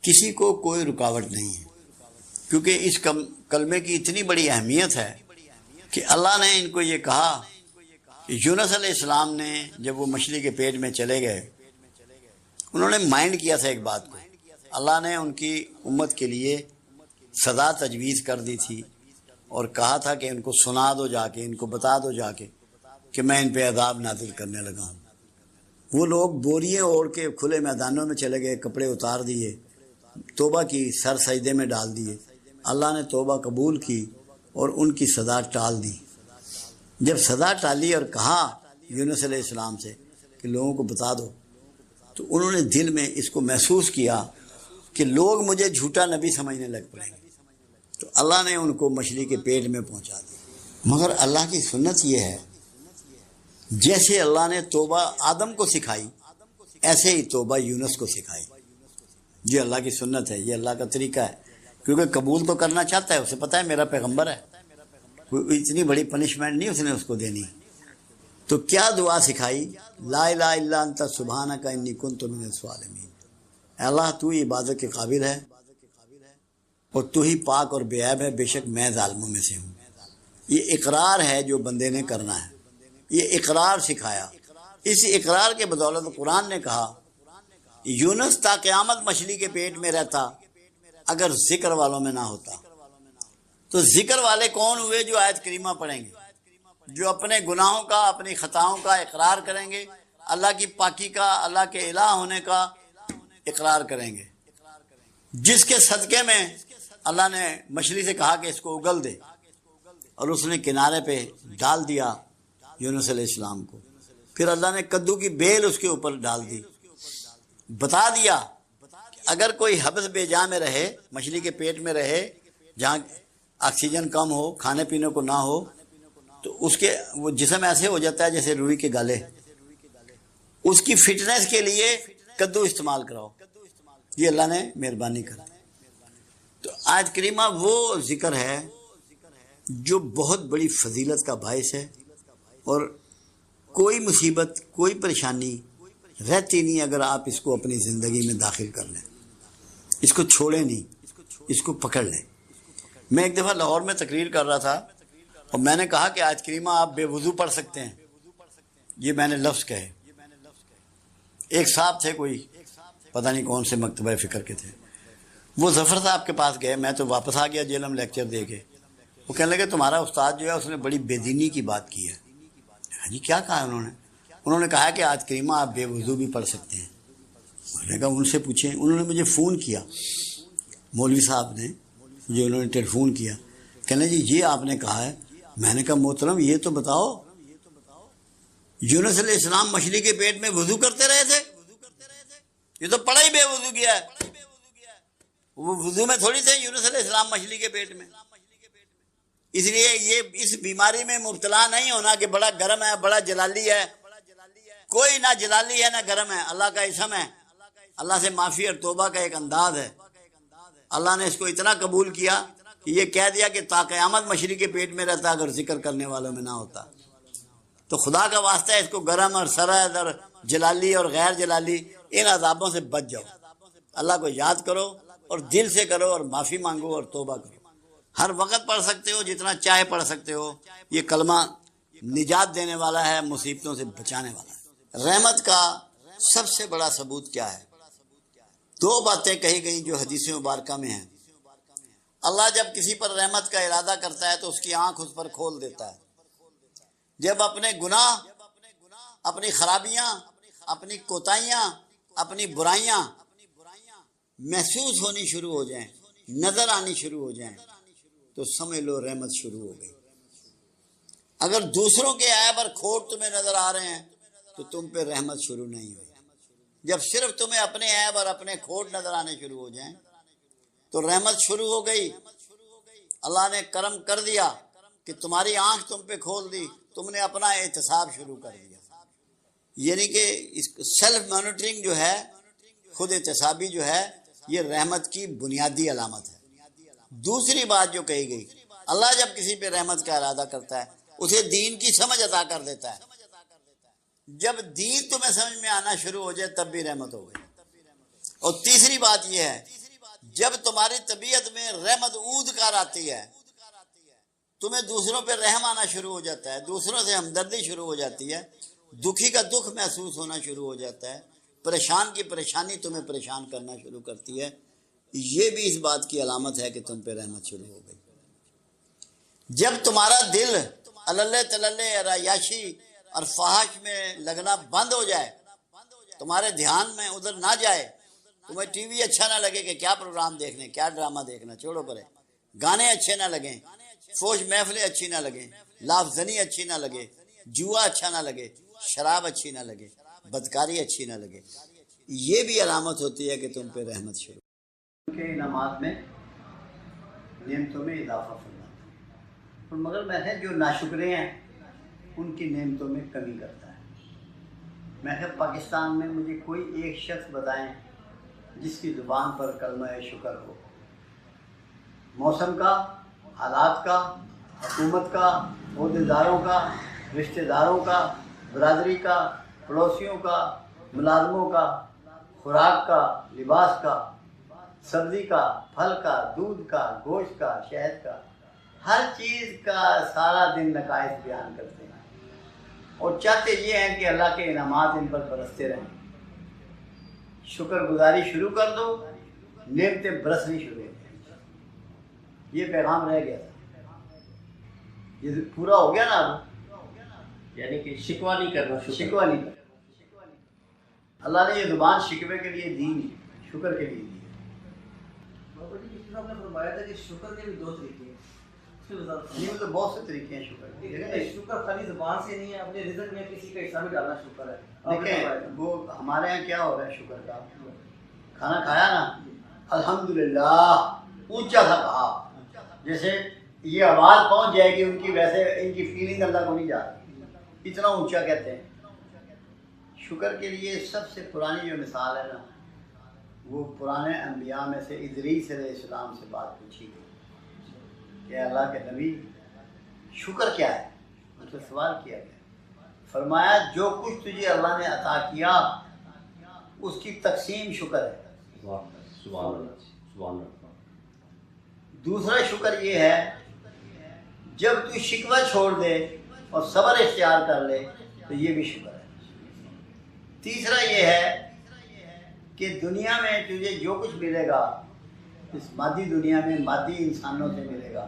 کسی کو کوئی رکاوٹ نہیں ہے، کیونکہ اس کلمے کی اتنی بڑی اہمیت ہے کہ اللہ نے ان کو یہ کہا کہ یونس علیہ السلام نے جب وہ مچھلی کے پیٹ میں چلے گئے، انہوں نے مائنڈ کیا تھا ایک بات کو، اللہ نے ان کی امت کے لیے سزا تجویز کر دی تھی اور کہا تھا کہ ان کو سنا دو جا کے، ان کو بتا دو جا کے کہ میں ان پہ عذاب نازل کرنے لگا ہوں۔ وہ لوگ بوریاں اوڑھ کے کھلے میدانوں میں چلے گئے، کپڑے اتار دیے، توبہ کی، سر سجدے میں ڈال دیے۔ اللہ نے توبہ قبول کی اور ان کی سزا ٹال دی۔ جب سزا ٹالی اور کہا یونس علیہ السلام سے کہ لوگوں کو بتا دو، تو انہوں نے دل میں اس کو محسوس کیا کہ لوگ مجھے جھوٹا نبی سمجھنے لگ پڑیں گے، تو اللہ نے ان کو مچھلی کے پیٹ میں پہنچا دیا۔ مگر اللہ کی سنت یہ ہے، جیسے اللہ نے توبہ آدم کو سکھائی، ایسے ہی توبہ یونس کو سکھائی۔ یہ اللہ کی سنت ہے، یہ اللہ کا طریقہ ہے، کیونکہ قبول تو کرنا چاہتا ہے، اسے پتہ ہے میرا پیغمبر ہے، کوئی اتنی بڑی پنشمنٹ نہیں اس نے اس کو دینی۔ تو کیا دعا سکھائی؟ لا الہ الا انت سبحانک انی کنت من الظالمین۔ اے اللہ تو ہی عبادت کے قابل ہے اور تو ہی پاک اور بے عیب ہے، بے شک میں ظالموں میں سے ہوں۔ یہ اقرار ہے جو بندے نے کرنا ہے، یہ اقرار سکھایا۔ اس اقرار کے بدولت قرآن نے کہا یونس تا قیامت مچھلی کے پیٹ میں رہتا اگر ذکر والوں میں نہ ہوتا۔ تو ذکر والے کون ہوئے؟ جو آیت کریمہ پڑھیں گے، جو اپنے گناہوں کا، اپنی خطاؤں کا اقرار کریں گے، اللہ کی پاکی کا، اللہ کے الہ ہونے کا اقرار کریں گے، جس کے صدقے میں اللہ نے مچھلی سے کہا کہ اس کو اگل دے، اور اس نے کنارے پہ ڈال دیا یونس علیہ السلام کو۔ پھر اللہ نے کدو کی بیل اس کے اوپر ڈال دی، بتا دیا کہ اگر کوئی حبس بے جا میں رہے، مچھلی کے پیٹ میں رہے، جہاں آکسیجن کم ہو، کھانے پینے کو نہ ہو، تو اس کے وہ جسم ایسے ہو جاتا ہے جیسے روئی کے گالے۔ اس کی فٹنس کے لیے کدو استعمال کراؤ، یہ اللہ نے مہربانی کر۔ تو آیت کریمہ وہ ذکر ہے جو بہت بڑی فضیلت کا باعث ہے، اور کوئی مصیبت، کوئی پریشانی رہتی نہیں اگر آپ اس کو اپنی زندگی میں داخل کر لیں، اس کو چھوڑیں نہیں، اس کو پکڑ لیں۔ میں ایک دفعہ لاہور میں تقریر کر رہا تھا اور میں نے کہا کہ آیت کریمہ آپ بے وضو پڑھ سکتے ہیں، یہ میں نے لفظ کہے۔ ایک صاحب تھے، کوئی پتہ نہیں کون سے مکتبہ فکر کے تھے، وہ ظفر صاحب کے پاس گئے، میں تو واپس آ گیا جیلم لیکچر دے کے۔ وہ کہنے لگے تمہارا استاد جو ہے اس نے بڑی بے دینی کی بات کی ہے۔ ہاں جی، کیا کہا انہوں نے کہا کہ آیت کریمہ آپ بے وضو بھی پڑھ سکتے ہیں۔ میں نے کہا ان سے پوچھیں۔ انہوں نے مجھے فون کیا، مولوی صاحب نے جو انہوں نے ٹیلی فون کیا، کہنے جی یہ آپ نے کہا ہے۔ میں نے کہا محترم یہ تو بتاؤ، یونس علیہ السلام مچھلی کے پیٹ میں وضو کرتے رہے تھے؟ یہ تو پڑا ہی بے وضو کیا ہے، وہ وضو میں تھوڑی تھے یونس علیہ السلام مچھلی کے پیٹ میں۔ اس لیے یہ اس بیماری میں مبتلا نہیں ہونا کہ بڑا گرم ہے، بڑا جلالی ہے۔ کوئی نہ جلالی ہے نہ گرم ہے، اللہ کا اسم ہے، اللہ سے معافی اور توبہ کا ایک انداز ہے۔ اللہ نے اس کو اتنا قبول کیا کہ یہ کہہ دیا کہ تا قیامت مچھلی کے پیٹ میں رہتا اگر ذکر کرنے والوں میں نہ ہوتا۔ تو خدا کا واسطہ ہے اس کو گرم اور سرد اور جلالی اور غیر جلالی ان عذابوں سے بچ جاؤ، اللہ کو یاد کرو اور دل سے کرو اور معافی مانگو اور توبہ کرو۔ ہر وقت پڑھ سکتے ہو، جتنا چاہے پڑھ سکتے ہو۔ یہ کلمہ نجات دینے والا ہے، مصیبتوں سے بچانے والا ہے۔ رحمت کا سب سے بڑا ثبوت کیا ہے؟ دو باتیں کہی گئی جو حدیث مبارکہ میں ہیں۔ اللہ جب کسی پر رحمت کا ارادہ کرتا ہے تو اس کی آنکھ اس پر کھول دیتا ہے۔ جب اپنے گناہ، اپنی خرابیاں، اپنی کوتاہیاں، اپنی برائیاں محسوس ہونی شروع ہو جائیں، نظر آنی شروع ہو جائیں، تو سمجھ لو رحمت شروع ہو گئی۔ اگر دوسروں کے عیب اور کھوٹ تمہیں نظر آ رہے ہیں تو تم پہ رحمت شروع نہیں ہوئی۔ جب صرف تمہیں اپنے عیب اور اپنے کھوٹ نظر آنے شروع ہو جائیں تو رحمت شروع ہو گئی۔ اللہ نے کرم کر دیا کہ تمہاری آنکھ تم پہ کھول دی، تم نے اپنا احتساب شروع کر دیا۔ یعنی کہ سیلف مانیٹرنگ جو ہے، خود احتسابی جو ہے، یہ رحمت کی بنیادی علامت ہے۔ دوسری بات جو کہی گئی، اللہ جب کسی پہ رحمت کا ارادہ کرتا ہے اسے دین کی سمجھ عطا کر دیتا ہے۔ جب دین تمہیں سمجھ میں آنا شروع ہو جائے تب بھی رحمت ہو گئی۔ اور تیسری بات یہ ہے جب تمہاری طبیعت میں رحمت اود کر آتی ہے، تمہیں دوسروں پہ رحم آنا شروع ہو جاتا ہے، دوسروں سے ہمدردی شروع ہو جاتی ہے، دکھی کا دکھ محسوس ہونا شروع ہو جاتا ہے، پریشان کی پریشانی تمہیں پریشان کرنا شروع کرتی ہے، یہ بھی اس بات کی علامت ہے کہ تم پہ رحمت شروع ہو گئی۔ جب تمہارا دل اللہ تللے عیاشی اور فحش میں لگنا بند ہو جائے، تمہارے دھیان میں ادھر نہ جائے، تمہیں ٹی وی اچھا نہ لگے کہ کیا پروگرام دیکھنے، کیا ڈرامہ دیکھنا، چھوڑو پرے، گانے اچھے نہ لگیں، فوش محفلیں اچھی نہ لگیں، لاف زنی اچھی نہ لگے، جوا اچھا نہ لگے، شراب اچھی نہ لگے، بدکاری اچھی نہ لگے، یہ بھی علامت ہوتی ہے کہ تم پہ رحمت شروع کے انعامات میں نعمتوں میں اضافہ فرماتا ہے، اور مگر میں ہے جو ناشکرے ہیں ان کی نعمتوں میں کمی کرتا ہے۔ میں کہ پاکستان میں مجھے کوئی ایک شخص بتائیں جس کی زبان پر کلمہ شکر ہو، موسم کا، حالات کا، حکومت کا، عہدیداروں کا، رشتہ داروں کا، برادری کا، پڑوسیوں کا، ملازموں کا، خوراک کا، لباس کا، سبزی کا، پھل کا، دودھ کا، گوشت کا، شہد کا، ہر چیز کا سارا دن نقائص بیان کرتے ہیں اور چاہتے یہ ہیں کہ اللہ کے انعامات ان پر برستے رہیں۔ شکر گزاری شروع کر دو، نعمتیں برسنی شروع ہو جائیں۔ یہ پیغام رہ گیا تھا، یہ پورا ہو گیا نا اب، یعنی کہ شکوہ نہیں کرنا، شکوہ نہیں کرنا۔ اللہ نے یہ زبان شکوے کے لیے دی نہیں، شکر کے لیے دی۔ بابا جی کسی نے آپ نے فرمایا تھا کہ شکر کے بھی دو طریقے ہیں، اس کی وضاحت یہ تو بہت سے طریقے ہیں شکر کے۔ فرمائیں۔ شکر خالی زبان سے نہیں ہے، اپنے رزق میں کسی کا حصہ بھی ڈالنا شکر ہے۔ آپ نے دیکھیں فرمایا تھا۔ وہ ہمارے یہاں کیا ہو رہا ہے شکر کا، کھانا کھایا نا الحمدللہ اونچا تھا کہا، جیسے یہ آواز پہنچ جائے گی ان کی، ویسے ان کی فیلنگ اللہ کو نہیں جاتی، اتنا اونچا کہتے ہیں۔ شکر کے لیے سب سے پرانی جو مثال ہے نا، وہ پرانے انبیاء میں سے ادریس علیہ السلام سے بات پوچھی گئی کہ اللہ کے نبی شکر کیا ہے، ان سے سوال کیا گیا، فرمایا جو کچھ تجھے اللہ نے عطا کیا اس کی تقسیم شکر ہے۔ سبحان اللہ، سبحان اللہ۔ دوسرا شکر یہ ہے جب تو شکوہ چھوڑ دے اور صبر اختیار کر لے تو یہ بھی شکر ہے۔ تیسرا یہ ہے کہ دنیا میں تجھے جو کچھ ملے گا، اس مادی دنیا میں مادی انسانوں سے ملے گا،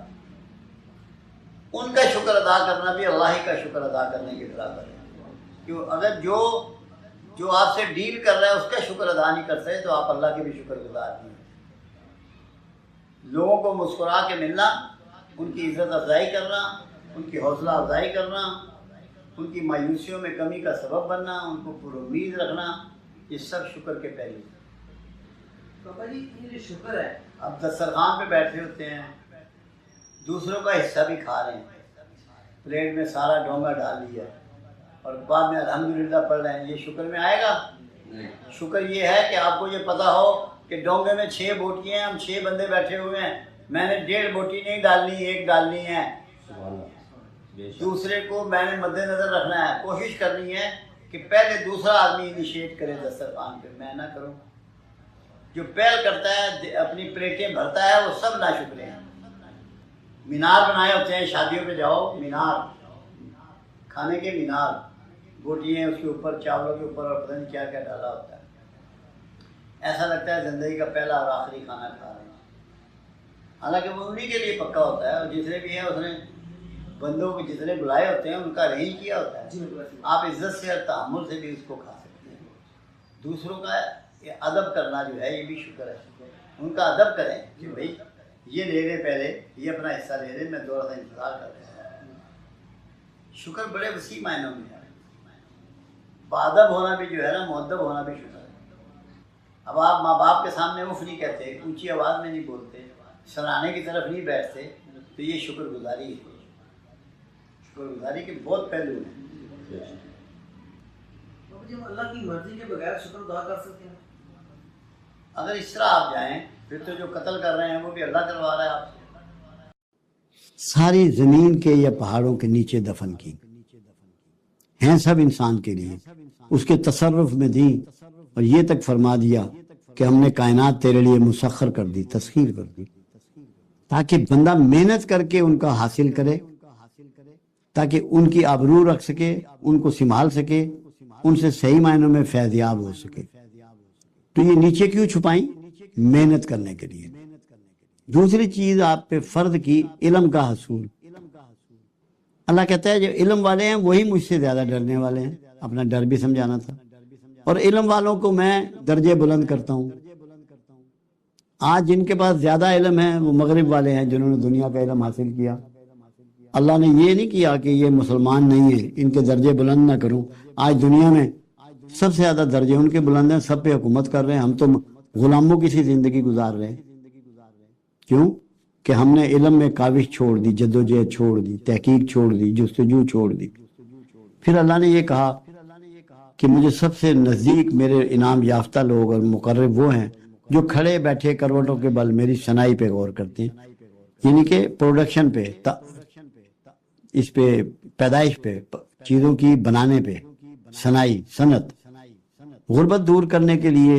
ان کا شکر ادا کرنا بھی اللہ ہی کا شکر ادا کرنے کے برابر ہے۔ کیوں اگر جو آپ سے ڈیل کر رہا ہے اس کا شکر ادا نہیں کر سکے تو آپ اللہ کے بھی شکر گزار نہیں ہیں۔ لوگوں کو مسکرا کے ملنا، ان کی عزت افزائی کرنا، ان کی حوصلہ افزائی کرنا، ان کی مایوسیوں میں کمی کا سبب بننا، ان کو پر امید رکھنا، یہ سب شکر کے پہلو ہیں۔ بابا جی یہ جو شکر ہے، اب دسترخوان پہ بیٹھے ہوتے ہیں، دوسروں کا حصہ بھی کھا رہے ہیں، پلیٹ میں سارا ڈونگا ڈال لیا اور بعد میں الحمدللہ پڑھ رہے ہیں، یہ شکر میں آئے گا؟ شکر یہ ہے کہ آپ کو یہ پتہ ہو کہ ڈونگے میں 6 بوٹیاں ہیں، ہم 6 بندے بیٹھے ہوئے ہیں، میں نے 1.5 بوٹی نہیں ڈالنی، 1 ڈالنی ہے، دوسرے کو میں نے مد نظر رکھنا ہے، کوشش کرنی ہے کہ پہلے دوسرا آدمی انیشیٹ کرے دسترخوان پہ، میں نہ کروں۔ جو پہل کرتا ہے اپنی پلیٹیں بھرتا ہے وہ سب ناشکرے ہیں۔ مینار بنائے ہوتے ہیں، شادیوں پہ جاؤ، مینار، کھانے کے مینار، بوٹیاں اس کے اوپر، چاولوں کے اوپر، اور پتہ نہیں کیا کیا ڈالا ہوتا ہے، ایسا لگتا ہے زندگی کا پہلا اور آخری کھانا کھا رہے ہیں، حالانکہ وہ انہیں کے لیے پکا ہوتا ہے، اور جتنے بھی ہیں اس نے بندوں کو جتنے بلائے ہوتے ہیں ان کا ارینج کیا ہوتا ہے۔ آپ عزت سے اور تحمل سے بھی اس کو کھا سکتے ہیں۔ دوسروں کا یہ ادب کرنا جو ہے یہ بھی شکر ہے، ان کا ادب کریں کہ بھائی یہ لے لے، پہلے یہ اپنا حصہ لے لے، میں تھوڑا سا انتظار کر رہا ہوں۔ شکر بڑے وسیع معنوں میں ہے، بادب ہونا بھی جو ہے نا، مؤدب ہونا بھی شکر ہے۔ اب آپ ماں باپ کے سامنے اف نہیں کہتے، اونچی آواز میں نہیں بولتے، سراہنے کی طرف نہیں بیٹھتے، تو یہ شکر گزاری ہے۔ شکر گزاری کے بہت پہلو ہیں۔ بابا جی ہم اللہ کی مرضی کے بغیر شکر ادا کر سکتے ہیں؟ اگر اس طرح آپ جائیں پھر تو جو قتل کر رہے ہیں وہ بھی اللہ کروا رہا ہے آپ سے۔ ساری زمین کے یا پہاڑوں کے نیچے دفن کی ہیں، سب انسان کے لیے، اس کے تصرف میں دیں، اور یہ تک فرما دیا کہ ہم نے کائنات تیرے لیے مسخر کر دی، تسخیر کر دی، تاکہ بندہ محنت کر کے ان کا حاصل کرے، تاکہ ان کی آبرو رکھ سکے، ان کو سنبھال سکے، ان سے صحیح معنوں میں فیضیاب ہو سکے۔ تو یہ نیچے کیوں چھپائیں؟ محنت کرنے کے لیے۔ دوسری چیز آپ پہ فرض کی علم کا حصول۔ اللہ کہتا ہے جو علم والے ہیں وہی مجھ سے زیادہ ڈرنے والے ہیں، اپنا ڈر بھی سمجھانا تھا، اور علم والوں کو میں درجے بلند کرتا ہوں۔ آج جن کے پاس زیادہ علم ہے وہ مغرب والے ہیں، جنہوں نے دنیا کا علم حاصل کیا۔ اللہ نے یہ نہیں کیا کہ یہ مسلمان نہیں ہیں، ان کے درجے بلند نہ کروں۔ آج دنیا میں سب سے زیادہ درجے ان کے بلند ہیں، سب پہ حکومت کر رہے ہیں، ہم تو غلاموں کی سی زندگی گزار رہے ہیں۔ کیوں؟ کہ ہم نے علم میں کاوش چھوڑ دی، جدوجہد چھوڑ دی، تحقیق چھوڑ دی، جستجو چھوڑ دی۔ پھر اللہ نے یہ کہا کہ مجھے سب سے نزدیک میرے انعام یافتہ لوگ اور مقرب وہ ہیں جو کھڑے بیٹھے کروٹوں کے بل میری صنائی پہ غور کرتے ہیں، یعنی کہ پروڈکشن پہ، اس پہ پیدائش پہ، چیزوں کی بنانے پہ، صنائی، صنعت۔ غربت دور کرنے کے لیے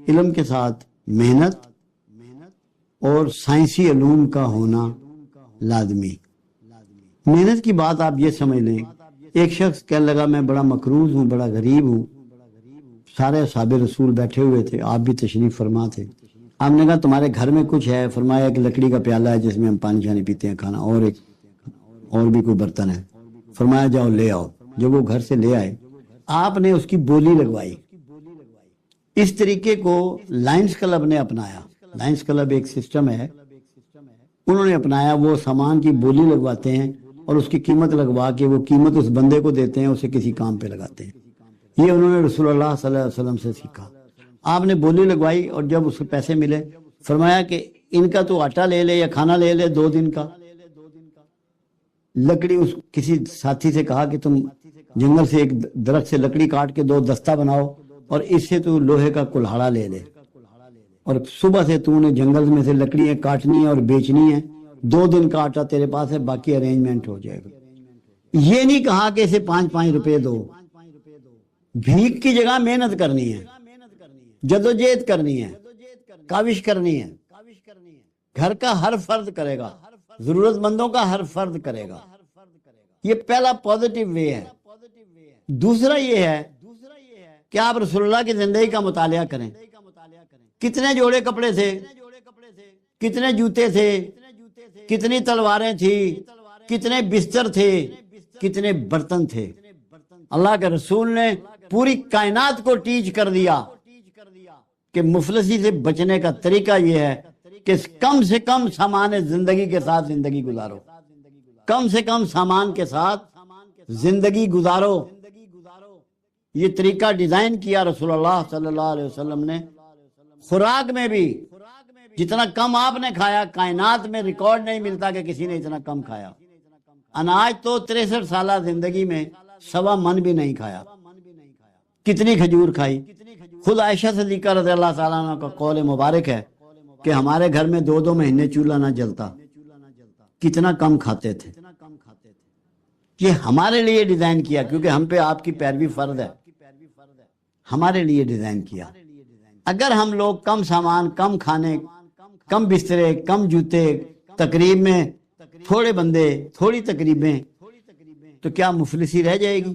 علم کے ساتھ محنت اور سائنسی علوم کا ہونا لازمی۔ محنت کی بات آپ یہ سمجھ لیں، ایک شخص کہنے لگا میں بڑا مقروض ہوں، بڑا غریب ہوں، سارے اصحاب رسول بیٹھے ہوئے تھے، آپ بھی تشریف فرما تھے۔ آپ نے کہا تمہارے گھر میں کچھ ہے؟ فرمایا ایک لکڑی کا پیالہ ہے جس میں ہم پانی شانی پیتے ہیں، کھانا، اور بھی کوئی برتن ہے۔ فرمایا جاؤ لے آؤ۔ جب وہ گھر سے لے آئے آپ نے اس کی بولی لگوائی۔ اس طریقے کو لائنز کلب نے اپنایا۔ لائنز کلب ایک سسٹم ہے، انہوں نے اپنایا، وہ سامان کی بولی لگواتے ہیں اور اس کی قیمت لگوا کے وہ قیمت اس بندے کو دیتے ہیں، اسے کسی کام پہ لگاتے ہیں۔ یہ انہوں نے رسول اللہ صلی اللہ علیہ وسلم سے سیکھا۔ آپ نے بولی لگوائی اور جب اس کو پیسے ملے فرمایا کہ ان کا تو آٹا لے لے یا کھانا لے لے 2 دن کا۔ لکڑی، اس کسی ساتھی سے کہا کہ تم جنگل سے ایک درخت سے لکڑی کاٹ کے 2 دستہ بناؤ اور اس سے تو لوہے کا کلہاڑا لے لے، اور صبح سے تو نے جنگل میں سے لکڑیاں کاٹنی ہیں اور بیچنی ہیں، 2 دن کا آٹا تیرے پاس ہے، باقی ارینجمنٹ ہو جائے گا۔ یہ نہیں کہا کہ اسے 5 روپے دو، بھیک کی جگہ محنت کرنی ہے، جدوجہد کرنی ہے، کاوش کرنی ہے۔ گھر کا ہر فرد کرے گا، ضرورت مندوں کا ہر فرد کرے گا۔ یہ پہلا پازیٹیو وے ہے۔ دوسرا یہ ہے کہ آپ رسول اللہ کی زندگی کا مطالعہ کریں۔ کتنے جوڑے کپڑے تھے، کتنے جوتے تھے، کتنی تلواریں تھیں، کتنے بستر تھے، کتنے برتن تھے۔ اللہ کے رسول نے پوری کائنات کو ٹیچ کر دیا کہ مفلسی سے بچنے کا طریقہ یہ ہے کہ کم سے کم سامان زندگی کے ساتھ زندگی گزارو، کم سے کم سامان کے ساتھ زندگی گزارو۔ یہ طریقہ ڈیزائن کیا رسول اللہ صلی اللہ علیہ وسلم نے۔ خوراک میں بھی جتنا کم آپ نے کھایا، کائنات میں ریکارڈ نہیں ملتا کہ کسی نے اتنا کم کھایا۔ اناج تو 63 سالہ زندگی میں 1.25 من بھی نہیں کھایا۔ کتنی کھجور کھائی۔ خود عائشہ صدیقہ رضی اللہ تعالیٰ عنہ کا قول مبارک ہے کہ ہمارے گھر میں 2 مہینے چولہا نہ جلتا، کتنا کم کھاتے تھے۔ یہ ہمارے لیے ڈیزائن کیا، کیونکہ ہم پہ آپ کی پیروی فرض ہے، ہمارے لیے ڈیزائن کیا۔ اگر ہم لوگ کم سامان، کم کھانے، کم بسترے، کم جوتے، تقریب میں تھوڑے بندے، تھوڑی تقریبیں، تو کیا مفلسی رہ جائے گی؟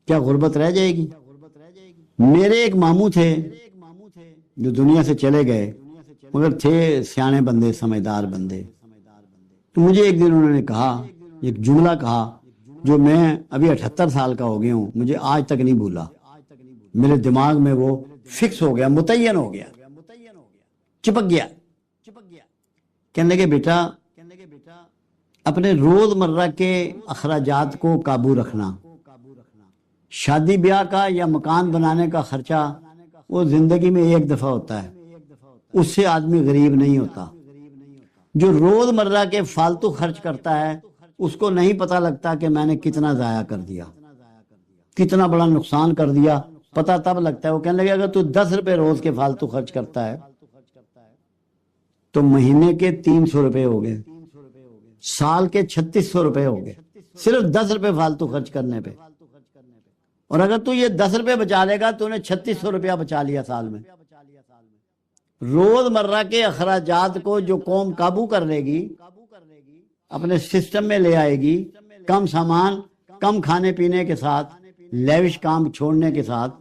کیا غربت رہ جائے گی؟ میرے ایک ماموں تھے جو دنیا سے چلے گئے، مگر تھے سیانے بندے، سمجھدار بندے۔ تو مجھے ایک دن انہوں نے کہا، ایک جملہ کہا جو میں ابھی 78 سال کا ہو گیا ہوں، مجھے آج تک نہیں بھولا، میرے دماغ میں وہ فکس ہو گیا، متعین ہو گیا، چپک گیا۔ کہنے لگے بیٹا اپنے روز مرہ کے اخراجات کو قابو رکھنا۔ شادی بیاہ کا یا مکان بنانے کا خرچہ وہ زندگی میں ایک دفعہ ہوتا ہے، اس سے آدمی غریب نہیں ہوتا۔ جو روز مرہ کے فالتو خرچ کرتا ہے اس کو نہیں پتہ لگتا کہ میں نے کتنا ضائع کر دیا، کتنا بڑا نقصان کر دیا، پتہ تب لگتا ہے۔ وہ کہنے لگے اگر تو 10 روپے روز کے فالتو خرچ کرتا ہے تو مہینے کے 300 روپے ہو گئے، سال کے 3600 روپے ہو گئے، صرف 10 روپے فالتو خرچ کرنے پہ۔ اور اگر تو یہ 10 روپے بچا لے گا تو انہیں 3600 روپیہ بچا لیا سال میں۔ روز مرہ کے اخراجات کو جو قوم قابو کر لے گی، اپنے سسٹم میں لے آئے گی، کم سامان، کم کھانے پینے کے ساتھ، لیوش کام چھوڑنے کے ساتھ،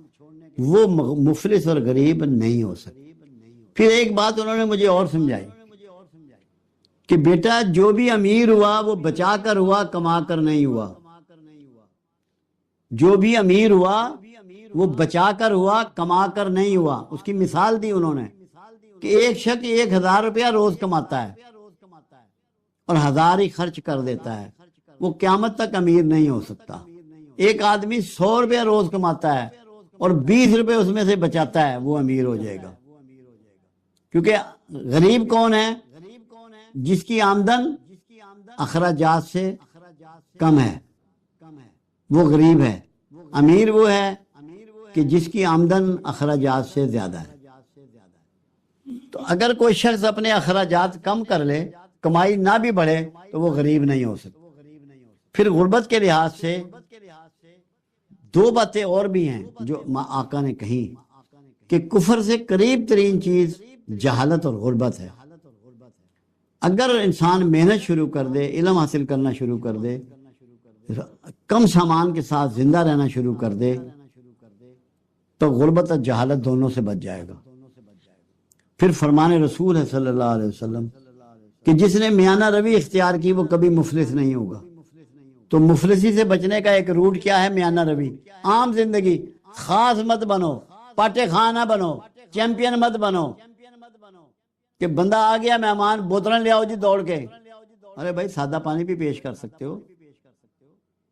وہ مفلس اور غریب نہیں ہو سکتی۔ پھر ایک بات انہوں نے مجھے اور سمجھائی کہ بیٹا جو بھی امیر ہوا وہ بچا کر ہوا، کما کر نہیں ہوا۔ جو بھی امیر ہوا وہ بچا کر ہوا، کما کر نہیں ہوا۔ اس کی مثال دی انہوں نے کہ ایک شخص 1000 روپیہ روز کماتا ہے اور 1000 ہی خرچ کر دیتا ہے، وہ قیامت تک امیر نہیں ہو سکتا۔ ایک آدمی 100 روپیہ روز کماتا ہے اور 20 روپے اس میں سے بچاتا ہے، وہ امیر ہو جائے گا۔ کیونکہ غریب کون ہے؟ جس کی آمدن اخراجات سے کم ہے، وہ غریب ہے۔ امیر وہ ہے کہ جس کی آمدن اخراجات سے زیادہ ہے۔ تو اگر کوئی شخص اپنے اخراجات کم کر لے، کمائی نہ بھی بڑھے، تو وہ غریب نہیں ہو سکتا۔ پھر غربت کے لحاظ سے دو باتیں اور بھی ہیں جو آقا نے کہیں کہ کفر سے قریب ترین چیز جہالت اور غربت ہے۔ اگر انسان محنت شروع کر دے، علم حاصل کرنا شروع کر دے، کم سامان کے ساتھ زندہ رہنا شروع کر دے، تو غربت اور جہالت دونوں سے بچ جائے گا۔ پھر فرمان رسول ہے صلی اللہ علیہ وسلم کہ جس نے میانہ روی اختیار کی وہ کبھی مفلس نہیں ہوگا۔ تو مفلسی سے بچنے کا ایک روٹ کیا ہے؟ میانہ روی، عام زندگی، خاص مت بنو، پاٹے خاں نہ بنو، چیمپئن مت بنو کہ بندہ آ گیا مہمان، بوتلیں لے آؤ جی دوڑ کے۔ ارے بھائی سادہ پانی بھی پیش کر سکتے ہو۔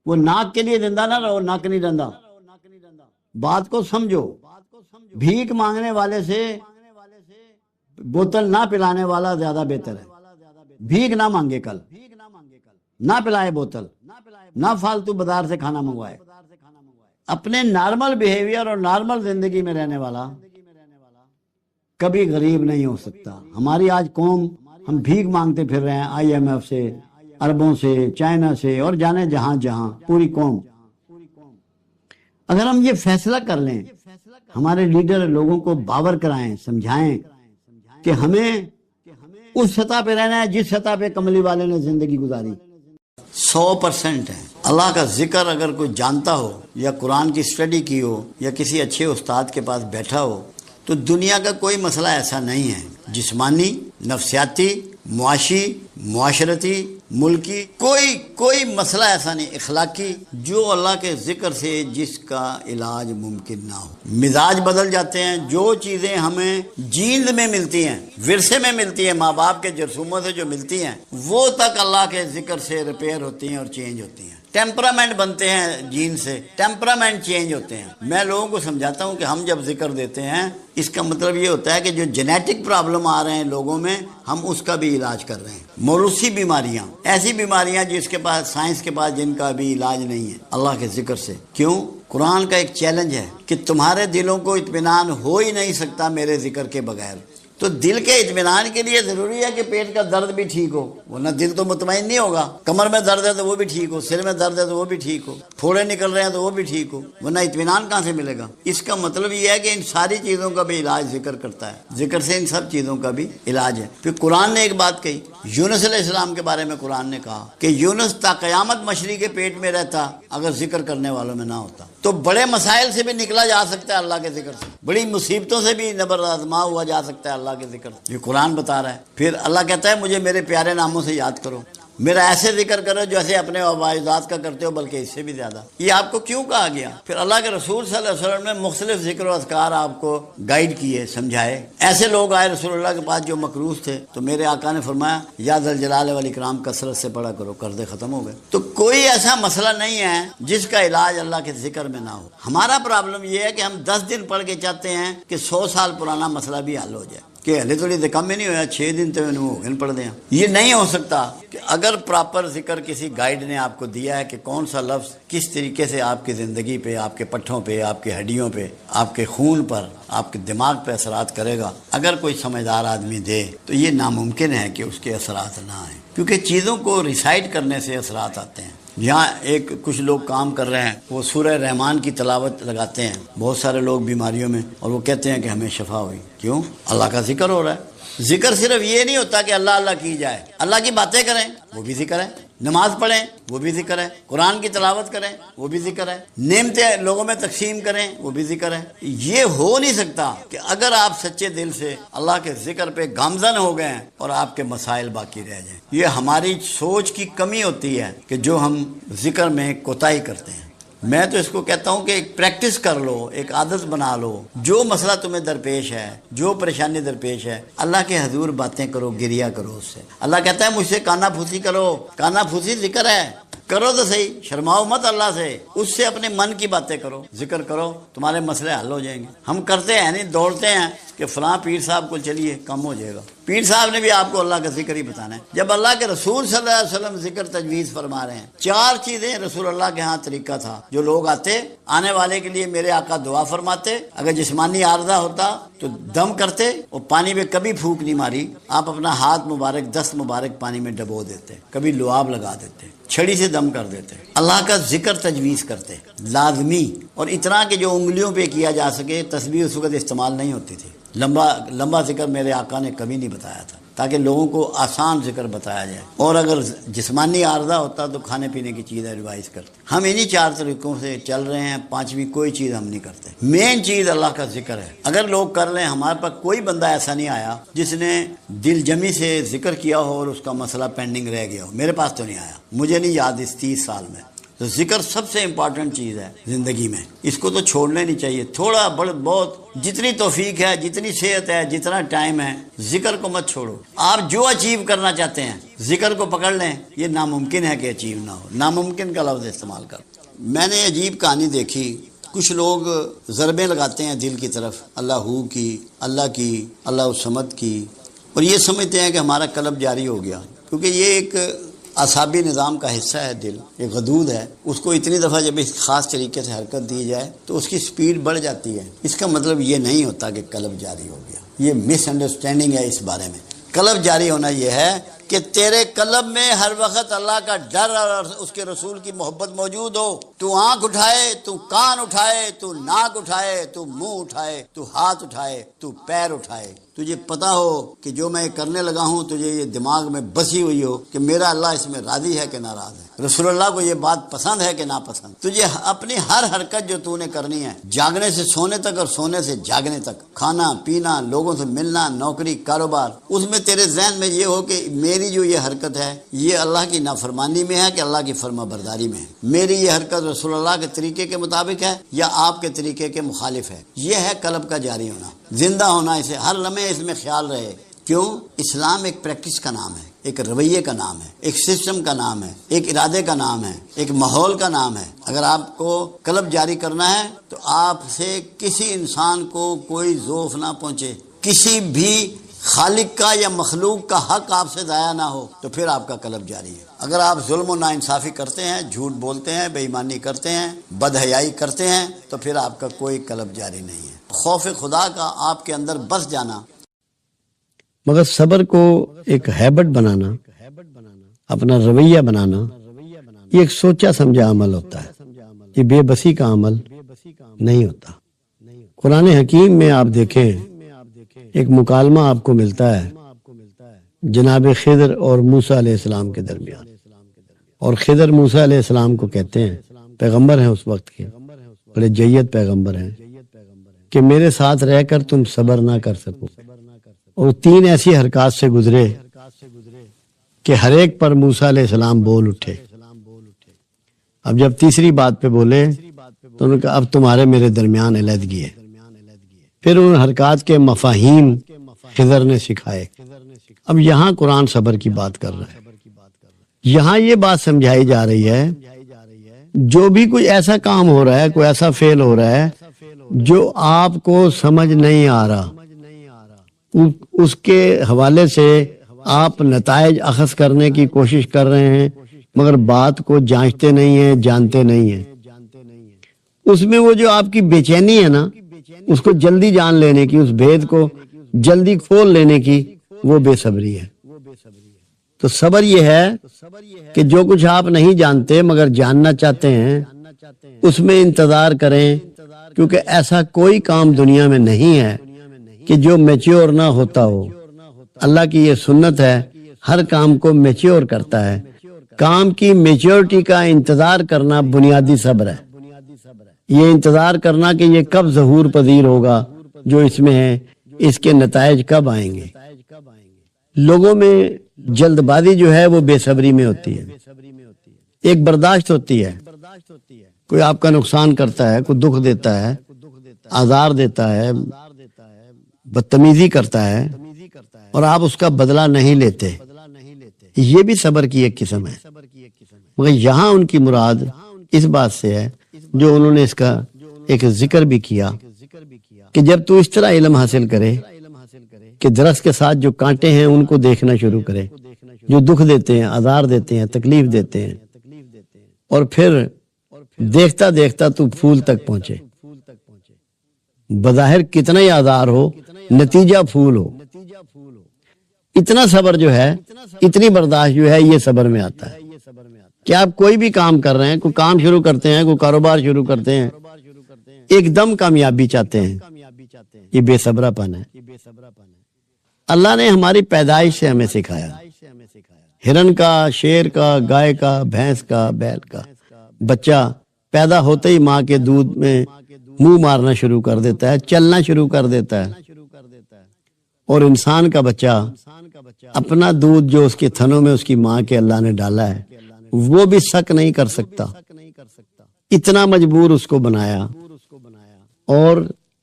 وہ ناک کے لیے زندہ نہ رہو، ناک نہیں رندہ۔ بات کو سمجھو، بھیک مانگنے والے سے بوتل نہ پلانے والا زیادہ بہتر ہے۔ بھیک نہ مانگے، کل نہ پلائے بوتل، نہ فالتو بازار سے کھانا منگوائے۔ اپنے نارمل بیہیویئر اور نارمل زندگی میں رہنے والا کبھی غریب نہیں ہو سکتا۔ ہماری آج قوم، ہم بھیک مانگتے پھر رہے ہیں IMF سے، عربوں سے، چائنا سے، اور جانے جہاں جہاں، پوری قوم۔ اگر ہم یہ فیصلہ کر لیں، ہمارے لیڈر لوگوں کو باور کرائیں، سمجھائیں کہ ہمیں اس سطح پہ رہنا ہے جس سطح پہ کملی والے نے زندگی گزاری۔ 100% ہے۔ اللہ کا ذکر اگر کوئی جانتا ہو، یا قرآن کی اسٹڈی کی ہو، یا کسی اچھے استاد کے پاس بیٹھا ہو، تو دنیا کا کوئی مسئلہ ایسا نہیں ہے، جسمانی، نفسیاتی، معاشی، معاشرتی، ملکی، کوئی مسئلہ ایسا نہیں، اخلاقی، جو اللہ کے ذکر سے جس کا علاج ممکن نہ ہو۔ مزاج بدل جاتے ہیں، جو چیزیں ہمیں جیند میں ملتی ہیں، ورثے میں ملتی ہیں، ماں باپ کے جرثوموں سے جو ملتی ہیں، وہ تک اللہ کے ذکر سے ریپیئر ہوتی ہیں اور چینج ہوتی ہیں۔ ٹیمپرامنٹ بنتے ہیں جین سے، ٹیمپرامنٹ چینج ہوتے ہیں۔ میں لوگوں کو سمجھاتا ہوں کہ ہم جب ذکر دیتے ہیں، اس کا مطلب یہ ہوتا ہے کہ جو جینیٹک پرابلم آ رہے ہیں لوگوں میں، ہم اس کا بھی علاج کر رہے ہیں۔ موروثی بیماریاں، ایسی بیماریاں جس کے پاس سائنس کے پاس جن کا بھی علاج نہیں ہے، اللہ کے ذکر سے۔ کیوں؟ قرآن کا ایک چیلنج ہے کہ تمہارے دلوں کو اطمینان ہو ہی نہیں سکتا میرے ذکر کے بغیر۔ تو دل کے اطمینان کے لیے ضروری ہے کہ پیٹ کا درد بھی ٹھیک ہو، ورنہ دل تو مطمئن نہیں ہوگا۔ کمر میں درد ہے تو وہ بھی ٹھیک ہو، سر میں درد ہے تو وہ بھی ٹھیک ہو، پھوڑے نکل رہے ہیں تو وہ بھی ٹھیک ہو، ورنہ اطمینان کہاں سے ملے گا؟ اس کا مطلب یہ ہے کہ ان ساری چیزوں کا بھی علاج ذکر کرتا ہے، ذکر سے ان سب چیزوں کا بھی علاج ہے۔ پھر قرآن نے ایک بات کہی، یونس علیہ السلام کے بارے میں قرآن نے کہا کہ یونس تا قیامت مچھلی کے پیٹ میں رہتا اگر ذکر کرنے والوں میں نہ ہوتا۔ تو بڑے مسائل سے بھی نکلا جا سکتا ہے اللہ کے ذکر سے، بڑی مصیبتوں سے بھی نبر آزما ہوا جا سکتا ہے اللہ کے ذکر سے۔ یہ قرآن بتا رہا ہے۔ پھر اللہ کہتا ہے مجھے میرے پیارے ناموں سے یاد کرو، میرا ایسے ذکر کرو جیسے اپنے عبادات کا کرتے ہو، بلکہ اس سے بھی زیادہ۔ یہ آپ کو کیوں کہا گیا؟ پھر اللہ کے رسول صلی اللہ علیہ وسلم نے مختلف ذکر و اذکار آپ کو گائیڈ کیے، سمجھائے۔ ایسے لوگ آئے رسول اللہ کے پاس جو مکروہ تھے، تو میرے آقا نے فرمایا یا ذل جلال والاکرام کثرت سے پڑھا کرو، قرضے ختم ہو گئے۔ تو کوئی ایسا مسئلہ نہیں ہے جس کا علاج اللہ کے ذکر میں نہ ہو۔ ہمارا پرابلم یہ ہے کہ ہم 10 دن پڑھ کے چاہتے ہیں کہ 100 سال پرانا مسئلہ بھی حل ہو جائے، کہ ہلے تھوڑی دے کم میں نہیں ہویا، 6 دن تو ہو گئے پڑھ دیں۔ یہ نہیں ہو سکتا کہ اگر پراپر ذکر کسی گائیڈ نے آپ کو دیا ہے کہ کون سا لفظ کس طریقے سے آپ کی زندگی پہ، آپ کے پٹھوں پہ، آپ کی ہڈیوں پہ، آپ کے خون پر، آپ کے دماغ پہ اثرات کرے گا، اگر کوئی سمجھدار آدمی دے تو یہ ناممکن ہے کہ اس کے اثرات نہ آئیں، کیونکہ چیزوں کو ریسائٹ کرنے سے اثرات آتے ہیں۔ یہاں ایک کچھ لوگ کام کر رہے ہیں، وہ سورہ رحمان کی تلاوت لگاتے ہیں، بہت سارے لوگ بیماریوں میں، اور وہ کہتے ہیں کہ ہمیں شفا ہوئی. کیوں؟ اللہ کا ذکر ہو رہا ہے. ذکر صرف یہ نہیں ہوتا کہ اللہ اللہ کی جائے، اللہ کی باتیں کریں وہ بھی ذکر ہے، نماز پڑھیں وہ بھی ذکر ہے، قرآن کی تلاوت کریں وہ بھی ذکر ہے، نعمتیں لوگوں میں تقسیم کریں وہ بھی ذکر ہے. یہ ہو نہیں سکتا کہ اگر آپ سچے دل سے اللہ کے ذکر پہ گامزن ہو گئے ہیں اور آپ کے مسائل باقی رہ جائیں. یہ ہماری سوچ کی کمی ہوتی ہے کہ جو ہم ذکر میں کوتاہی کرتے ہیں. میں تو اس کو کہتا ہوں کہ ایک پریکٹس کر لو، ایک عادت بنا لو. جو مسئلہ تمہیں درپیش ہے، جو پریشانی درپیش ہے، اللہ کے حضور باتیں کرو، گریا کرو اس سے. اللہ کہتا ہے مجھ سے کانا پھوسی کرو. کانا پھوسی ذکر ہے، کرو تو صحیح، شرماؤ مت اللہ سے. اس سے اپنے من کی باتیں کرو، ذکر کرو، تمہارے مسئلے حل ہو جائیں گے. ہم کرتے ہیں نہیں، دوڑتے ہیں کہ فلاں پیر صاحب کو چلیے کم ہو جائے گا. پیر صاحب نے بھی آپ کو اللہ کا ذکر ہی بتانا ہے. جب اللہ کے رسول صلی اللہ علیہ وسلم ذکر تجویز فرما رہے ہیں، 4 چیزیں رسول اللہ کے ہاں طریقہ تھا. جو لوگ آتے، آنے والے کے لیے میرے آقا دعا فرماتے. اگر جسمانی عارضہ ہوتا تو دم کرتے، اور پانی میں کبھی پھونک نہیں ماری. آپ اپنا ہاتھ مبارک، دست مبارک پانی میں ڈبو دیتے، کبھی لعاب لگا دیتے، چھڑی سے دم کر دیتے. اللہ کا ذکر تجویز کرتے لازمی. اور اتنا کہ جو انگلیوں پہ کیا جا سکے. تسبیح اس وقت استعمال نہیں ہوتی تھی. لمبا ذکر میرے آقا نے کبھی نہیں بتایا تھا، تاکہ لوگوں کو آسان ذکر بتایا جائے. اور اگر جسمانی عارضہ ہوتا تو کھانے پینے کی چیز ایڈوائز کرتے. ہم انہی 4 طریقوں سے چل رہے ہیں. 5ویں کوئی چیز ہم نہیں کرتے. مین چیز اللہ کا ذکر ہے. اگر لوگ کر لیں، ہمارے پاس کوئی بندہ ایسا نہیں آیا جس نے دل جمی سے ذکر کیا ہو اور اس کا مسئلہ پینڈنگ رہ گیا ہو. میرے پاس تو نہیں آیا، مجھے نہیں یاد اس 30 سال میں. تو ذکر سب سے امپورٹنٹ چیز ہے زندگی میں. اس کو تو چھوڑنا نہیں چاہیے. تھوڑا بہت جتنی توفیق ہے، جتنی صحت ہے، جتنا ٹائم ہے، ذکر کو مت چھوڑو. آپ جو اچیو کرنا چاہتے ہیں ذکر کو پکڑ لیں. یہ ناممکن ہے کہ اچیو نہ ہو. ناممکن کا لفظ استعمال کر. میں نے عجیب کہانی دیکھی. کچھ لوگ ضربیں لگاتے ہیں دل کی طرف، اللہ ہو کی، اللہ کی، اللہ الصمد کی، اور یہ سمجھتے ہیں کہ ہمارا قلب جاری ہو گیا. کیونکہ یہ ایک اعصابی نظام کا حصہ ہے. دل ایک غدود ہے. اس کو اتنی دفعہ جب اس خاص طریقے سے حرکت دی جائے تو اس کی سپیڈ بڑھ جاتی ہے. اس کا مطلب یہ نہیں ہوتا کہ قلب جاری ہو گیا. یہ مس انڈرسٹینڈنگ ہے اس بارے میں. قلب جاری ہونا یہ ہے کہ تیرے قلب میں ہر وقت اللہ کا ڈر اور اس کے رسول کی محبت موجود ہو. تو آنکھ اٹھائے، تو کان اٹھائے، تو ناک اٹھائے، تو منہ اٹھائے، تو ہاتھ اٹھائے، تو پیر اٹھائے، تجھے پتا ہو کہ جو میں کرنے لگا ہوں تجھے یہ دماغ میں بسی ہوئی ہو کہ میرا اللہ اس میں راضی ہے کہ ناراض ہے، رسول اللہ کو یہ بات پسند ہے کہ ناپسند. تجھے اپنی ہر حرکت جو تو نے کرنی ہے، جاگنے سے سونے تک اور سونے سے جاگنے تک، کھانا پینا، لوگوں سے ملنا، نوکری، کاروبار، اس میں تیرے ذہن میں یہ ہو کہ میری جو یہ حرکت ہے یہ اللہ کی نافرمانی میں ہے کہ اللہ کی فرما برداری میں ہے. میری یہ حرکت رسول اللہ کے طریقے کے مطابق ہے یا آپ کے طریقے کے مخالف ہے. یہ ہے قلب کا جاری ہونا، زندہ ہونا. اسے ہر لمحے اس میں خیال رہے. کیوں؟ اسلام ایک پریکٹس کا نام ہے، ایک رویے کا نام ہے، ایک سسٹم کا نام ہے، ایک ارادے کا نام ہے، ایک ماحول کا نام ہے. اگر آپ کو قلب جاری کرنا ہے تو آپ سے کسی انسان کو کوئی ذوف نہ پہنچے، کسی بھی خالق کا یا مخلوق کا حق آپ سے ضائع نہ ہو، تو پھر آپ کا قلب جاری ہے. اگر آپ ظلم و ناانصافی کرتے ہیں، جھوٹ بولتے ہیں، بے ایمانی کرتے ہیں، بد حیائی کرتے ہیں، تو پھر آپ کا کوئی قلب جاری نہیں ہے. خوف خدا کا آپ کے اندر بس جانا. مگر صبر کو ایک ہیبٹ بنانا، اپنا رویہ بنانا، یہ ایک سوچا سمجھا عمل ہوتا ہے. یہ بے بسی کا عمل نہیں ہوتا. قرآن حکیم میں آپ دیکھیں ایک مکالمہ آپ کو ملتا ہے جناب خضر اور موسیٰ علیہ السلام کے درمیان. اور خضر موسیٰ علیہ السلام کو کہتے ہیں، پیغمبر ہیں اس وقت کے، بڑے جید پیغمبر ہیں، کہ میرے ساتھ رہ کر تم صبر نہ کر سکو. اور 3 ایسی حرکات سے گزرے کہ ہر ایک پر موسیٰ علیہ السلام بول اٹھے. اب جب تیسری بات پہ بولے تو انہوں نے کہا اب تمہارے میرے درمیان علیحدگی ہے. پھر ان حرکات کے مفاہیم خضر نے سکھائے. اب یہاں قرآن صبر کی بات کر رہا ہے. یہاں یہ بات سمجھائی جا رہی ہے جو بھی کوئی ایسا کام ہو رہا ہے، کوئی ایسا فعل ہو رہا ہے جو آپ کو سمجھ نہیں آ رہا، اس کے حوالے سے آپ نتائج اخذ کرنے کی کوشش کر رہے ہیں مگر بات کو جانچتے نہیں ہیں، جانتے نہیں ہیں. اس میں وہ جو آپ کی بے چینی ہے نا، اس کو جلدی جان لینے کی، اس بھید کو جلدی کھول لینے کی، وہ بے صبری ہے. تو صبر یہ ہے کہ جو کچھ آپ نہیں جانتے مگر جاننا چاہتے ہیں اس میں انتظار کریں، کیونکہ ایسا کوئی کام دنیا میں نہیں ہے کہ جو میچیور نہ ہوتا ہو۔ اللہ کی یہ سنت ہے، ہر کام کو میچیور کرتا ہے۔ کام کی میچیورٹی کا انتظار کرنا بنیادی صبر ہے۔ یہ انتظار کرنا کہ یہ کب ظہور پذیر ہوگا جو اس میں ہے، اس کے نتائج کب آئیں گے۔ لوگوں میں جلد بازی جو ہے وہ بے صبری میں ہوتی ہے، ایک برداشت ہوتی ہے۔ کوئی آپ کا نقصان کرتا ہے، کوئی دکھ دیتا ہے، آزار دیتا ہے، بدتمیزی کرتا ہے اور آپ اس کا بدلہ نہیں لیتے، یہ بھی صبر کی ایک قسم ہے۔ مگر یہاں ان کی مراد اس بات سے ہے جو انہوں نے اس کا ایک ذکر بھی کیا کہ جب تو اس طرح علم حاصل کرے کہ درخت کے ساتھ جو کانٹے ہیں ان کو دیکھنا شروع کرے، جو دکھ دیتے ہیں، آزار دیتے ہیں، تکلیف دیتے ہیں، اور پھر دیکھتا دیکھتا تو پھول تک پہنچے۔ بظاہر کتنا ہی آزار ہو، نتیجہ پھول ہو۔ اتنا صبر جو ہے، اتنی برداشت جو ہے، یہ صبر میں آتا ہے کہ آپ کوئی بھی کام کر رہے ہیں، کوئی کام شروع کرتے ہیں، کوئی کاروبار شروع کرتے ہیں، ایک دم کامیابی چاہتے ہیں، یہ بے صبرا پن ہے۔ اللہ نے ہماری پیدائش سے ہمیں سکھایا، ہرن کا، شیر کا، گائے کا، بھینس کا، بیل کا بچہ پیدا ہوتے ہی ماں کے دودھ میں منہ مارنا شروع کر دیتا ہے، چلنا شروع کر دیتا ہے، اور انسان کا بچہ اپنا دودھ جو اس کے تھنوں میں اس کی ماں کے اللہ نے ڈالا ہے وہ بھی سک نہیں کر سکتا، اتنا مجبور اس کو بنایا، اور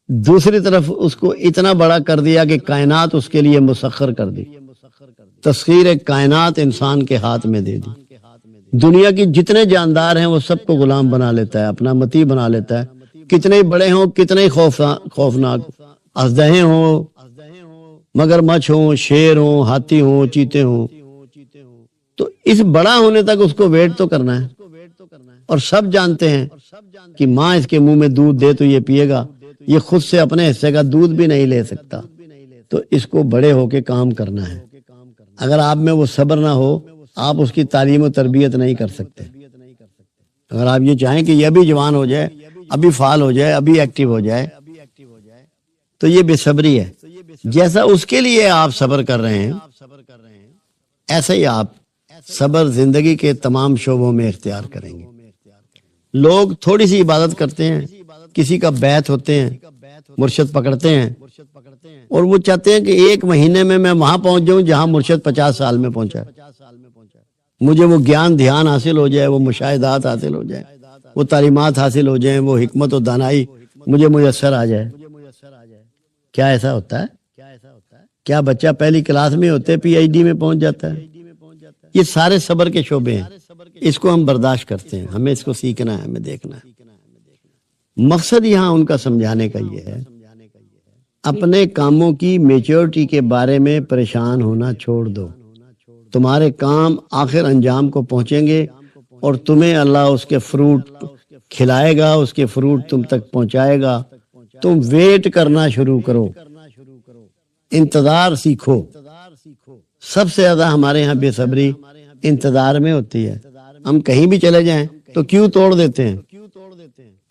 دوسری طرف اس کو اتنا بڑا کر دیا کہ کائنات اس کے لیے مسخر کر دی، تسخیر کائنات انسان کے ہاتھ میں دے دی۔ دنیا کی جتنے جاندار ہیں وہ سب کو غلام بنا لیتا ہے، اپنا متی بنا لیتا ہے، کتنے بڑے ہوں، کتنے خوفناک، اژدہیں ہوں، مگرمچھ ہوں، شیر ہوں، ہاتھی ہوں، چیتے ہوں، تو اس بڑا ہونے تک اس کو ویٹ تو کرنا ہے۔ اور سب جانتے ہیں کہ ماں اس کے منہ میں دودھ دے تو یہ پیے گا، یہ خود سے اپنے حصے کا دودھ بھی نہیں لے سکتا، تو اس کو بڑے ہو کے کام کرنا ہے۔ اگر آپ میں وہ صبر نہ ہو، آپ اس کی تعلیم و تربیت نہیں کر سکتے۔ اگر آپ یہ چاہیں کہ یہ ابھی جوان ہو جائے، ابھی فعال ہو جائے، ابھی ایکٹیو ہو جائے، تو یہ بے صبری ہے۔ جیسا اس کے لیے آپ صبر کر رہے ہیں، ایسا ہی آپ صبر زندگی کے تمام شعبوں میں اختیار کریں گے۔ لوگ تھوڑی سی عبادت کرتے ہیں، کسی کا بیعت ہوتے ہیں، مرشد پکڑتے ہیں، اور وہ چاہتے ہیں کہ ایک مہینے میں وہاں پہنچ جاؤں جہاں مرشد 50 سال میں پہنچا ہے، مجھے وہ گیان دھیان حاصل ہو جائے، وہ مشاہدات حاصل ہو جائے، وہ تعلیمات حاصل ہو جائیں، وہ حکمت و دانائی مجھے میسر آ جائے۔ کیا ایسا ہوتا ہے؟ کیا بچہ پہلی کلاس میں ہوتے پی ایچ ڈی میں پہنچ جاتا ہے؟ یہ سارے صبر کے شعبے ہیں، اس کو ہم برداشت کرتے ہیں، ہمیں اس کو سیکھنا ہے، ہمیں دیکھنا ہے۔ مقصد یہاں ان کا سمجھانے کا یہ ہے، اپنے کاموں کی میچورٹی کے بارے میں پریشان ہونا چھوڑ دو، تمہارے کام آخر انجام کو پہنچیں گے اور تمہیں اللہ اس کے فروٹ کھلائے گا، اس کے فروٹ تم تک پہنچائے گا۔ تم ویٹ کرنا شروع کرو، انتظار سیکھو۔ سب سے زیادہ ہمارے ہاں بے صبری انتظار میں ہوتی ہے۔ ہم کہیں بھی چلے جائیں تو کیوں توڑ دیتے ہیں،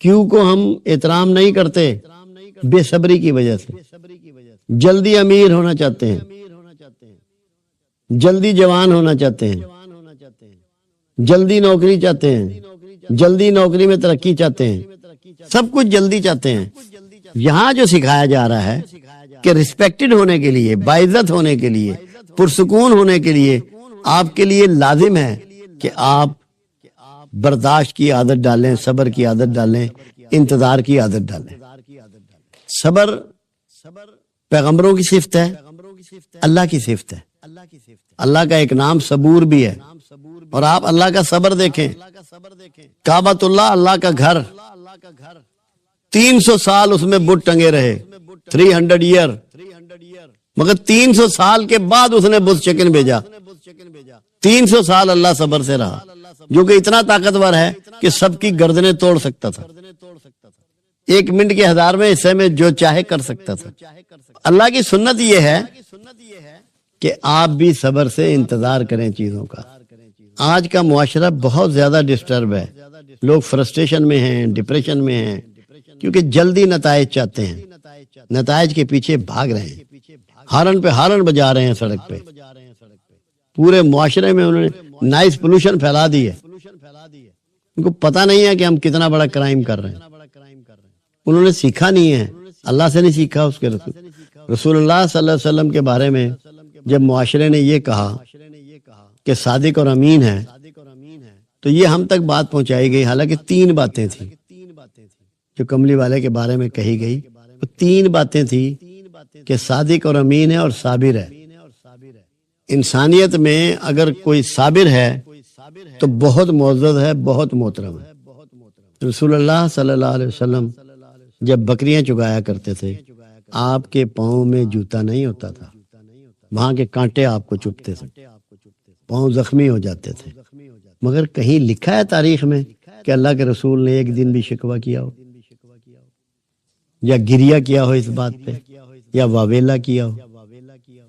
کیوں کو ہم احترام نہیں کرتے، بے صبری کی وجہ سے۔ جلدی امیر ہونا چاہتے ہیں، جلدی جوان ہونا چاہتے ہیں، جلدی نوکری چاہتے ہیں، جلدی نوکری میں ترقی چاہتے ہیں، سب کچھ جلدی چاہتے ہیں۔ یہاں جو سکھایا جا رہا ہے کہ ریسپیکٹڈ ہونے کے لیے، باعزت ہونے کے لیے، پرسکون ہونے کے لیے آپ کے لیے لازم ہے کہ آپ برداشت کی عادت ڈالیں، صبر کی عادت ڈالیں، انتظار کی عادت ڈالیں۔ صبر پیغمبروں کی صفت ہے، اللہ کی صفت ہے۔ اللہ کا ایک نام صبور بھی ہے، اور آپ اللہ کا صبر دیکھیں۔ کعبۃ اللہ، اللہ کا گھر، 300 سال اس میں بت ٹنگے رہے، 300 ایئر، مگر 300 سال کے بعد اس نے بت چکن بھیجا۔ 300 سال اللہ صبر سے رہا، جو کہ اتنا طاقتور ہے کہ سب کی گردنیں توڑ سکتا تھا، 1 منٹ کے 1000ویں حصے میں جو چاہے کر سکتا تھا۔ اللہ کی سنت یہ ہے کہ آپ بھی صبر سے انتظار کریں چیزوں کا۔ آج کا معاشرہ بہت زیادہ ڈسٹرب ہے، لوگ فرسٹریشن میں ہیں، ڈپریشن میں ہیں، کیونکہ جلدی نتائج چاہتے ہیں، نتائج کے پیچھے بھاگ رہے ہیں، ہارن پہ ہارن بجا رہے ہیں سڑک پہ۔ پورے معاشرے میں انہوں نے نائز پولوشن پھیلا دی ہے، ان کو پتہ نہیں ہے کہ ہم کتنا بڑا کرائم کر رہے ہیں۔ انہوں نے سیکھا نہیں ہے، اللہ سے نہیں سیکھا، اس کے رسول اللہ صلی اللہ علیہ وسلم کے بارے میں جب معاشرے نے یہ کہا کہ صادق اور امین ہے، تو یہ ہم تک بات پہنچائی گئی، حالانکہ 3 باتیں تھیں جو کملی والے کے بارے میں کہی گئی۔ وہ 3 باتیں تھیں کہ صادق اور امین ہے اور صابر ہے۔ انسانیت میں اگر کوئی صابر ہے تو بہت معزز ہے، بہت محترم ہے۔ رسول اللہ صلی اللہ علیہ وسلم جب بکریاں چگایا کرتے تھے، آپ کے پاؤں میں جوتا نہیں ہوتا تھا، وہاں کے کانٹے آپ کو چبھتے تھے، پاؤں زخمی ہو جاتے تھے۔ مگر کہیں لکھا ہے تاریخ میں کہ اللہ کے رسول نے ایک دن بھی شکوہ کیا ہو، یا گریہ کیا ہو اس بات پہ، یا واویلا کیا ہو؟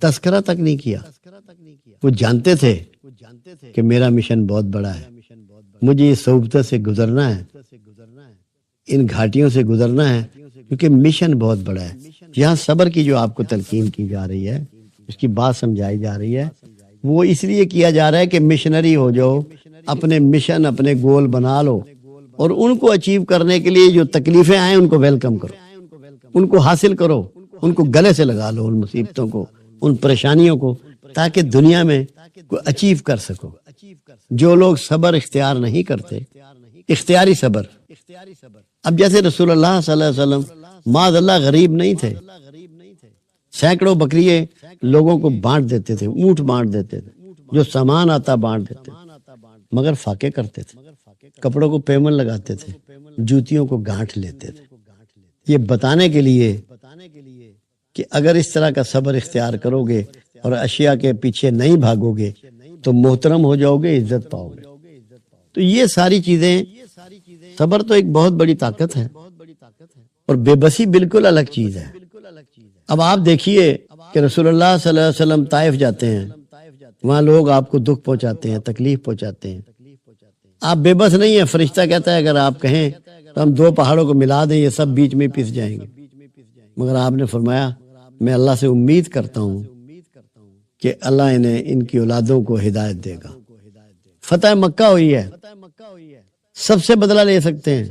تذکرہ تک نہیں کیا۔ وہ جانتے تھے کہ میرا مشن بہت بڑا ہے، مجھے اس صعوبت سے گزرنا ہے، ان گھاٹیوں سے گزرنا ہے، کیونکہ مشن بہت بڑا ہے۔ یہاں صبر کی جو آپ کو تلقین کی جا رہی ہے، اس کی بات سمجھائی جا رہی ہے، وہ اس لیے کیا جا رہا ہے کہ مشنری ہو جاؤ، اپنے مشن، اپنے گول بنا لو، اور ان کو اچیو کرنے کے لیے جو تکلیفیں آئیں ان کو ویلکم کرو، ان کو حاصل کرو، ان کو گلے سے لگا لو، ان مصیبتوں کو، ان پریشانیوں کو، تاکہ دنیا میں کوئی اچیو کر سکو۔ جو لوگ صبر اختیار نہیں کرتے، اختیاری صبر، اب جیسے رسول اللہ صلی اللہ علیہ وسلم معاذ اللہ غریب نہیں تھے، سینکڑوں بکریے لوگوں کو بانٹ دیتے تھے، اونٹ بانٹ دیتے تھے، جو سامان آتا بانٹ دیتے تھے، مگر فاقے کرتے تھے، کپڑوں کو پیمن لگاتے تھے، جوتیوں کو گانٹھ لیتے تھے، یہ بتانے کے لیے کہ اگر اس طرح کا صبر اختیار کرو گے اور اشیاء کے پیچھے نہیں بھاگو گے تو محترم ہو جاؤ گے، عزت پاؤ گے۔ تو یہ ساری چیزیں، صبر تو ایک بہت بڑی طاقت ہے، اور بے بسی بالکل الگ چیز ہے۔ اب آپ دیکھیے کہ رسول اللہ صلی اللہ علیہ وسلم طائف جاتے ہیں، وہاں لوگ آپ کو دکھ پہنچاتے ہیں، تکلیف پہنچاتے ہیں، آپ بے بس نہیں ہیں۔ فرشتہ کہتا ہے اگر آپ کہیں تو ہم 2 پہاڑوں کو ملا دیں، یہ سب بیچ میں پس جائیں گے، مگر آپ نے فرمایا میں اللہ سے امید کرتا ہوں کہ اللہ انہیں، ان کی اولادوں کو ہدایت دے گا۔ فتح مکہ ہوئی ہے، سب سے بدلہ لے سکتے ہیں،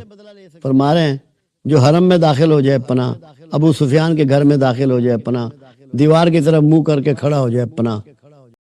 فرما رہے ہیں جو حرم میں داخل ہو جائے پناہ، ابو سفیان کے گھر میں داخل ہو جائے پناہ، دیوار کی طرف منہ کر کے کھڑا ہو جائے پناہ،